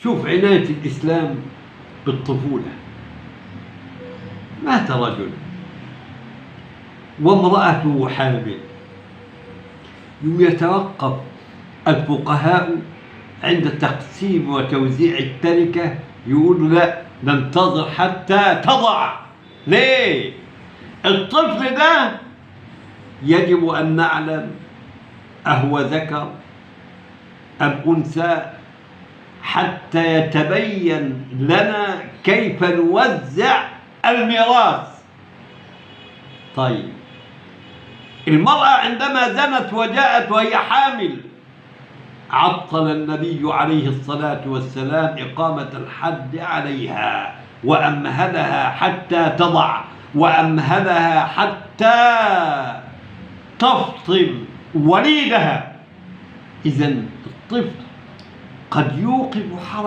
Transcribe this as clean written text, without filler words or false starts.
شوف عناية الإسلام بالطفولة. مات رجل وامرأته حامل، يتوقف الفقهاء عند تقسيم وتوزيع التركة، يقولوا لا ننتظر حتى تضع. ليه؟ الطفل ده يجب أن نعلم أهو ذكر أم أنثى حتى يتبين لنا كيف نوزع الميراث. طيب، المرأة عندما زنت وجاءت وهي حامل عطل النبي عليه الصلاة والسلام إقامة الحد عليها، وأمهلها حتى تضع، وأمهلها حتى تفطم وليدها. إذن الطفل قد يوقف حركة